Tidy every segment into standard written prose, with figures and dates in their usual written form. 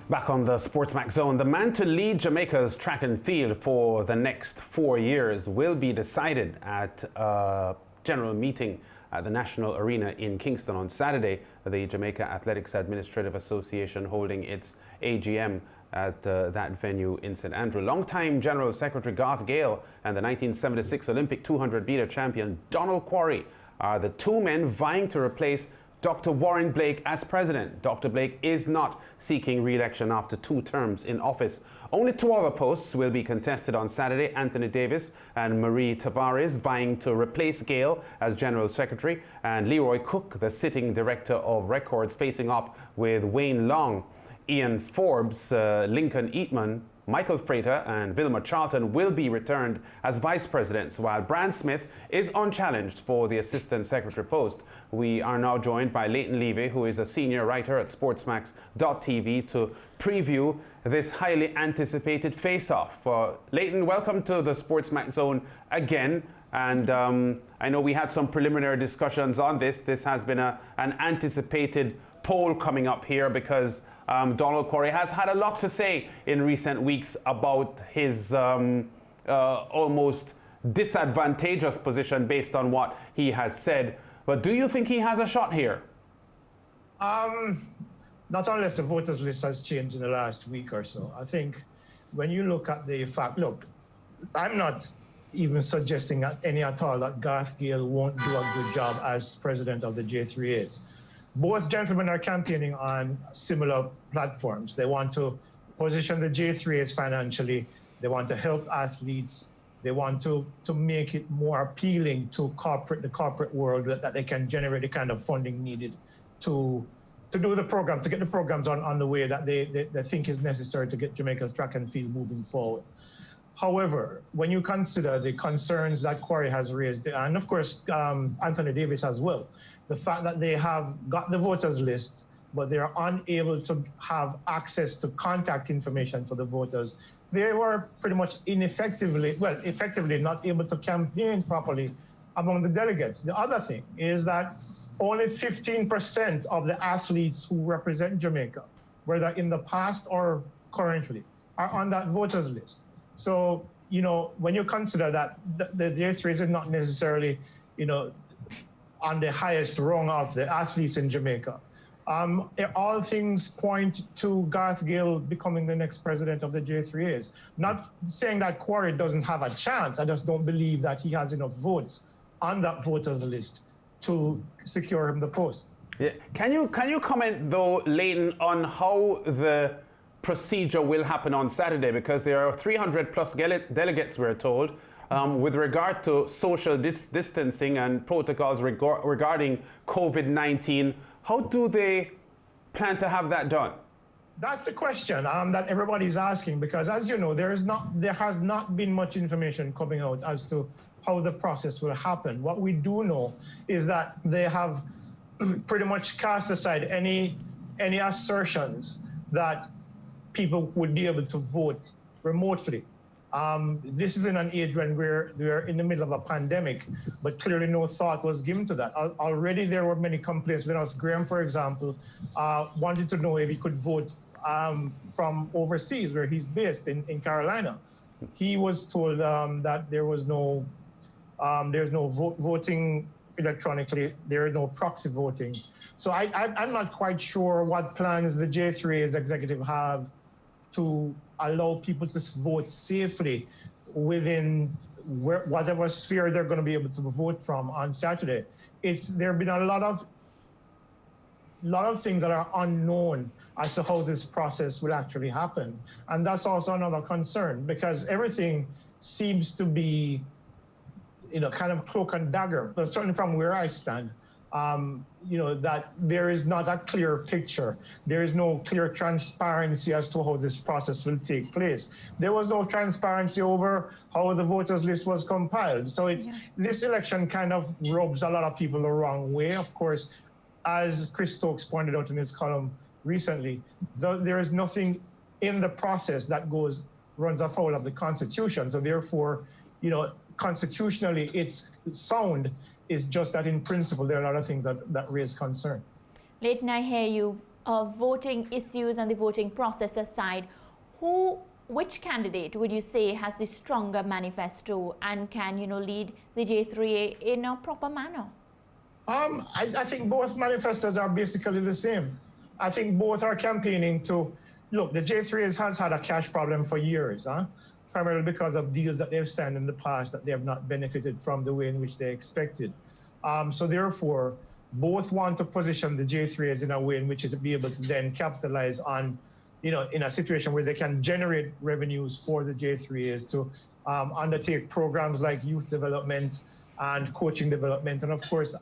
Back on the SportsMax Zone, the man to lead Jamaica's track and field for the next 4 years will be decided at a general meeting at the National Arena in Kingston on Saturday. The Jamaica Athletics Administrative Association holding its AGM at that venue in St. Andrew. Longtime General Secretary Garth Gale and the 1976 Olympic 200-meter champion Donald Quarry are the two men vying to replace Dr. Warren Blake as president. Dr. Blake is not seeking re-election after 2 terms in office. Only 2 other posts will be contested on Saturday. Anthony Davis and Marie Tavares vying to replace Gale as General Secretary, and Leroy Cook, the sitting Director of Records, facing off with Wayne Long. Ian Forbes, Lincoln Eatman, Michael Frater and Vilma Charlton will be returned as vice presidents, while Brand Smith is unchallenged for the assistant secretary post. We are now joined by Leighton Levy, who is a senior writer at SportsMax.tv, to preview this highly anticipated face-off. Leighton, welcome to the SportsMax Zone again. And I know we had some preliminary discussions on this. This has been an anticipated poll coming up here because Donald Quarry has had a lot to say in recent weeks about his almost disadvantageous position based on what he has said. But do you think he has a shot here? Not unless the voters list has changed in the last week or so. I think when you look at the fact, look, I'm not even suggesting any at all that Garth Gale won't do a good job as president of the JAAAs. Both gentlemen are campaigning on similar platforms. They want to position the JAAAs financially. They want to help athletes. They want to make it more appealing to the corporate world that they can generate the kind of funding needed to do the program, to get the programs on the way that they think is necessary to get Jamaica's track and field moving forward. However, when you consider the concerns that Quarry has raised, and of course Anthony Davis as well, the fact that they have got the voters list, but they're unable to have access to contact information for the voters, they were pretty much effectively not able to campaign properly among the delegates. The other thing is that only 15% of the athletes who represent Jamaica, whether in the past or currently, are on that voters list. So, you know, when you consider that the JAAAs are not necessarily, you know, on the highest rung of the athletes in Jamaica, all things point to Garth Gale becoming the next president of the JAAAs. Not saying that Quarry doesn't have a chance. I just don't believe that he has enough votes on that voters list to secure him the post. Yeah. Can you comment though, Leighton, on how the procedure will happen on Saturday, because there are 300 plus delegates, we're told, with regard to social distancing and protocols regarding COVID-19. How do they plan to have that done? That's the question that everybody's asking, because as you know, there has not been much information coming out as to how the process will happen. What we do know is that they have pretty much cast aside any assertions that people would be able to vote remotely. This is in an age when we're in the middle of a pandemic, but clearly no thought was given to that. Already there were many complaints. When Graham, for example, wanted to know if he could vote from overseas, where he's based in Carolina. He was told that there's no voting electronically, there is no proxy voting. So I'm not quite sure what plans the JAAA's executive have to allow people to vote safely within whatever sphere they're going to be able to vote from on Saturday. There have been a lot of things that are unknown as to how this process will actually happen. And that's also another concern, because everything seems to be, you know, kind of cloak and dagger, but certainly from where I stand, you know, that there is not a clear picture. There is no clear transparency as to how this process will take place. There was no transparency over how the voters list was compiled. So this election kind of rubs a lot of people the wrong way. Of course, as Chris Stokes pointed out in his column recently, there is nothing in the process that runs afoul of the Constitution. So therefore, you know, constitutionally it's sound. It's just that in principle, there are a lot of things that raise concern. Leighton, I hear you voting issues and the voting process aside, which candidate would you say has the stronger manifesto and can, lead the J3A in a proper manner? I think both manifestos are basically the same. I think both are campaigning to, look, the J3A has had a cash problem for years, primarily because of deals that they've signed in the past that they have not benefited from the way in which they expected. So therefore, both want to position the J3As in a way in which it will be able to then capitalize on, in a situation where they can generate revenues for the J3As to undertake programs like youth development and coaching development, and of course,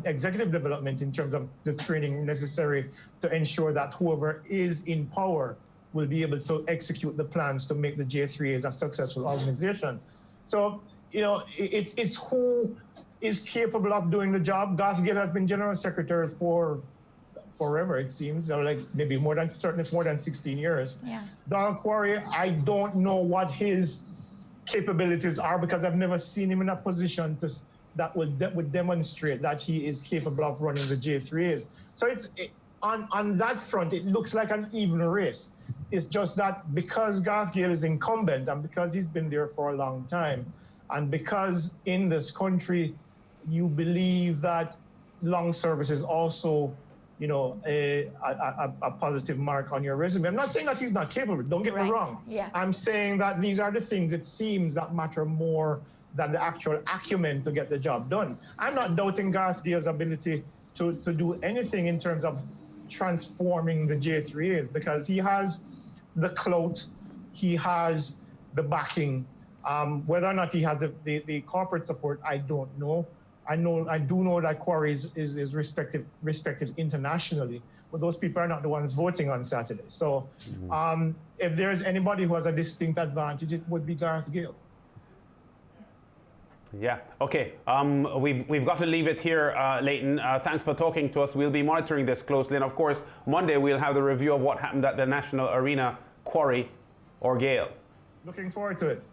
executive development in terms of the training necessary to ensure that whoever is in power will be able to execute the plans to make the J3As a successful organization. So, it's who is capable of doing the job. Garth Gale has been General Secretary for forever, it seems, or like maybe more than 16 years. Yeah. Donald Quarry, I don't know what his capabilities are because I've never seen him in a position that would demonstrate that he is capable of running the J3As. So on that front, it looks like an even race. It's just that because Garth Gale is incumbent and because he's been there for a long time, and because in this country, you believe that long service is also, a positive mark on your resume. I'm not saying that he's not capable, don't get me wrong. Yeah. I'm saying that these are the things, it seems, that matter more than the actual acumen to get the job done. I'm not doubting Garth Gale's ability to do anything in terms of transforming the J3As because he has the clout, he has the backing. Whether or not he has the corporate support, I don't know. I do know that Quarry is respected internationally, but those people are not the ones voting on Saturday. So if there's anybody who has a distinct advantage, it would be Garth Gale. Yeah, okay. We've got to leave it here, Leighton. Thanks for talking to us. We'll be monitoring this closely. And of course, Monday we'll have the review of what happened at the National Arena, Quarry or Gale. Looking forward to it.